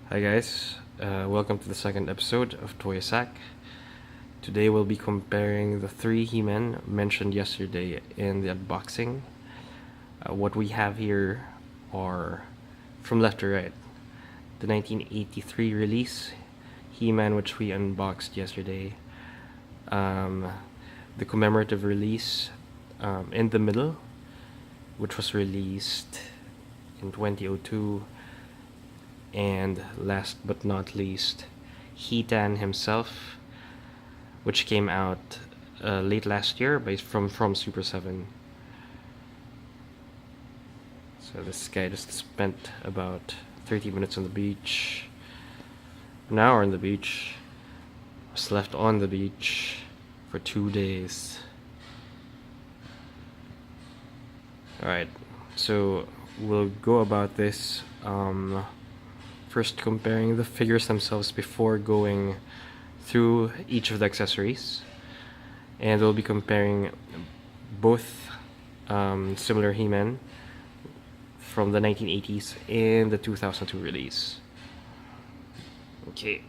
Hi guys, welcome to the second episode of ToySack. Today we'll be comparing the three He-Men mentioned yesterday in the unboxing. What we have here are, from left to right, the 1983 release He-Man, which we unboxed yesterday, the commemorative release in the middle, which was released in 2002, and last but not least, He-Tan himself, which came out late last year from Super7. So this guy just spent about 30 minutes on the beach, an hour on the beach, was left on the beach for 2 days. Alright, so we'll go about this first comparing the figures themselves before going through each of the accessories, and we'll be comparing both similar He-Man from the 1980s and the 2002 release. Okay,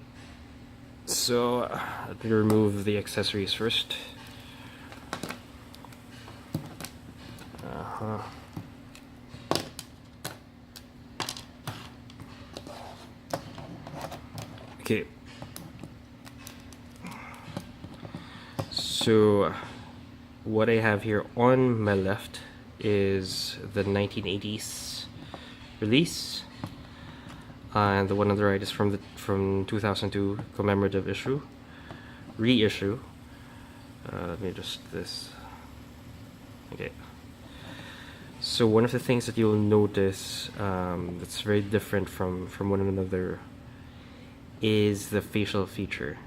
so let me remove the accessories first. Okay, so what I have here on my left is the 1980s release, and the one on the right is from 2002 commemorative reissue. Let me just this. Okay. So one of the things that you'll notice that's very different from one another is the facial feature.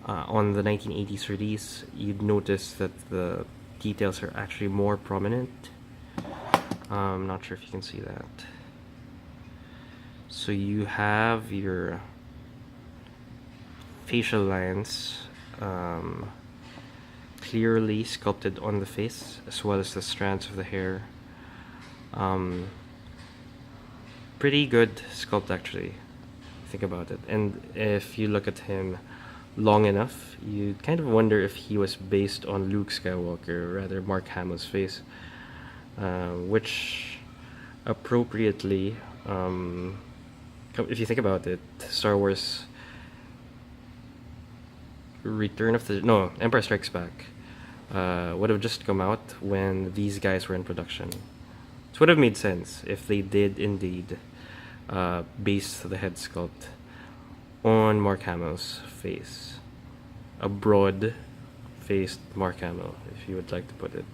On the 1980s release, you'd notice that the details are actually more prominent. I'm not sure if you can see that. So you have your facial lines clearly sculpted on the face, as well as the strands of the hair. Pretty good sculpt, actually. Think about it. And if you look at him long enough, you kind of wonder if he was based on Luke Skywalker, or rather Mark Hamill's face, which appropriately, if you think about it, Star Wars Empire Strikes Back would have just come out when these guys were in production. So it would have made sense if they did indeed base the head sculpt on Mark Hamill's face. A broad-faced Mark Hamill, if you would like to put it.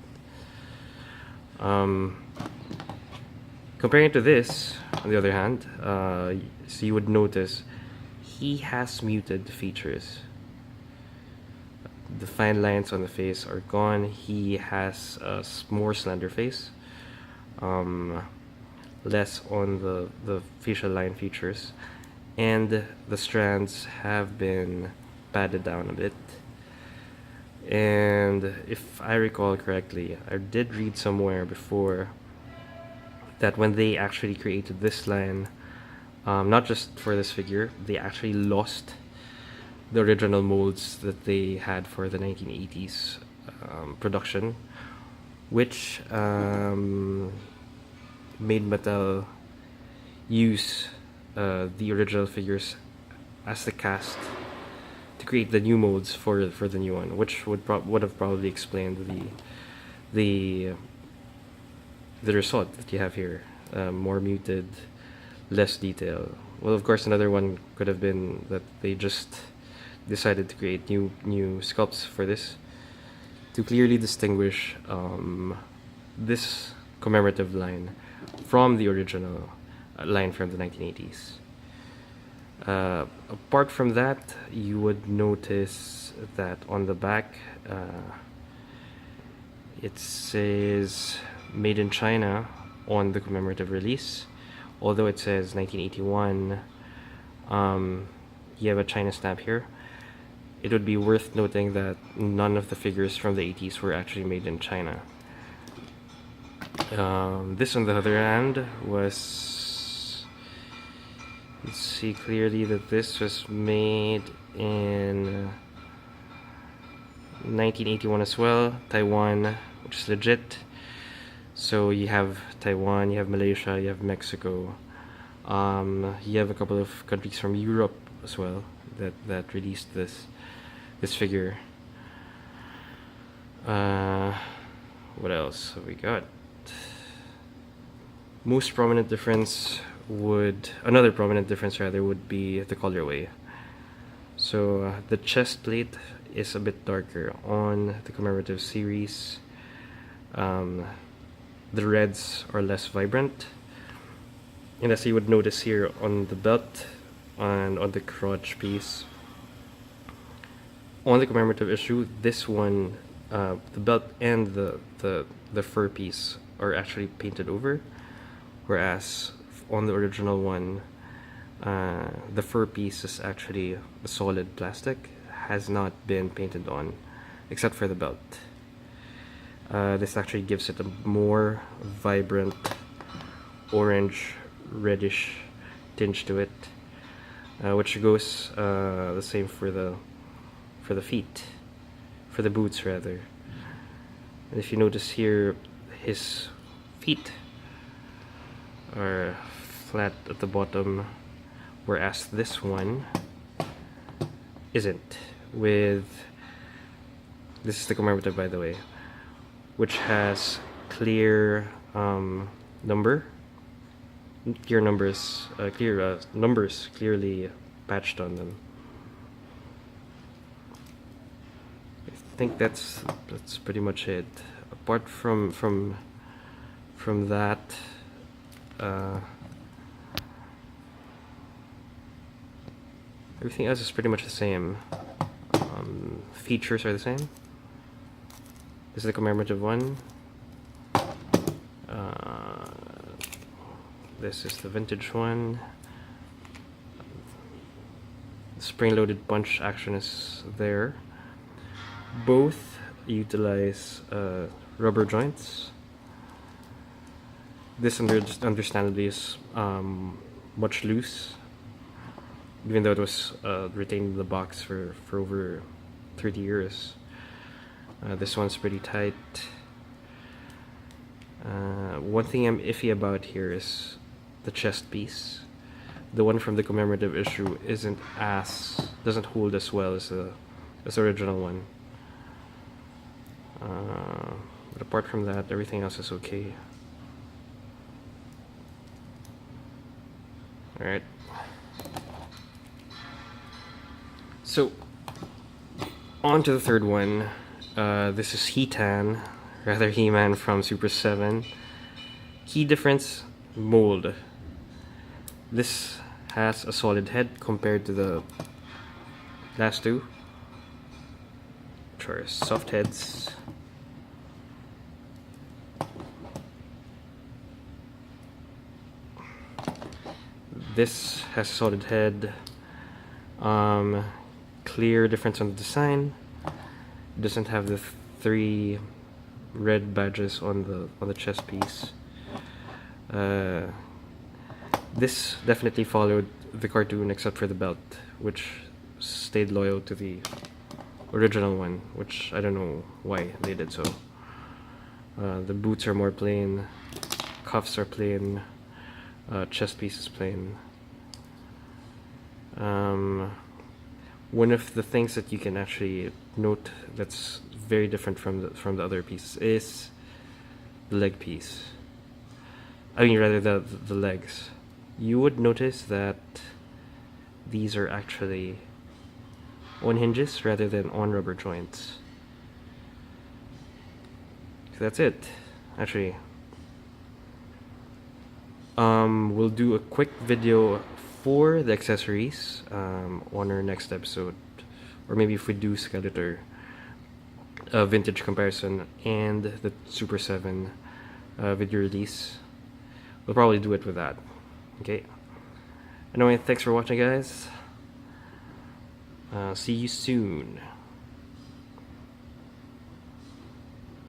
Comparing it to this, on the other hand, so you would notice he has muted features. The fine lines on the face are gone. He has a more slender face. Less on the facial line features, and the strands have been padded down a bit. And if I recall correctly, I did read somewhere before that when they actually created this line, not just for this figure, they actually lost the original molds that they had for the 1980s production, which made Mattel use the original figures as the cast to create the new molds for the new one, which would have probably explained the result that you have here. More muted, less detail. Well, of course, another one could have been that they just decided to create new sculpts for this to clearly distinguish this commemorative line from the original line from the 1980s. Apart from that, you would notice that on the back it says made in China on the commemorative release, although it says 1981. You have a China stamp here. It would be worth noting that none of the figures from the 80s were actually made in China. This, on the other hand, was You see clearly that this was made in 1981 as well. Taiwan, which is legit. So you have Taiwan, you have Malaysia, you have Mexico. You have a couple of countries from Europe as well that released this figure. What else have we got? Another prominent difference would be the colorway. So the chest plate is a bit darker on the Commemorative series. The reds are less vibrant, and as you would notice here on the belt and on the crotch piece, on the Commemorative issue, this one, the belt and the fur piece are actually painted over, whereas on the original one, the fur piece is actually a solid plastic, has not been painted on, except for the belt. This actually gives it a more vibrant orange reddish tinge to it, which goes the same for the feet, for the boots rather. And if you notice here, his feet are flat at the bottom, whereas this one isn't. This is the Commemorative, by the way, which has clear numbers clearly patched on them. I think that's pretty much it. Apart from that, everything else is pretty much the same. Features are the same. This is the Commemorative one. This is the vintage one. The spring-loaded punch action is there. Both utilize rubber joints. This understandably is much loose, even though it was retained in the box for over 30 years. This one's pretty tight. One thing I'm iffy about here is the chest piece. The one from the Commemorative issue doesn't hold as well as the original one. But apart from that, everything else is okay. Alright. So, on to the third one. This is He-Man from Super 7. Key difference, mold. This has a solid head compared to the last two, which are soft heads. This has a solid head. Clear difference on the design. It doesn't have the 3 red badges on the chest piece. This definitely followed the cartoon except for the belt, which stayed loyal to the original one, which I don't know why they did so. The boots are more plain, cuffs are plain, chest piece is plain. One of the things that you can actually note that's very different from the other pieces is the leg piece. I mean, rather the legs. You would notice that these are actually on hinges rather than on rubber joints. So that's it, actually. We'll do a quick video for the accessories on our next episode, or maybe if we do Skeletor vintage comparison and the Super 7 video release, we'll probably do it with that. Okay. Anyway, thanks for watching, guys. See you soon.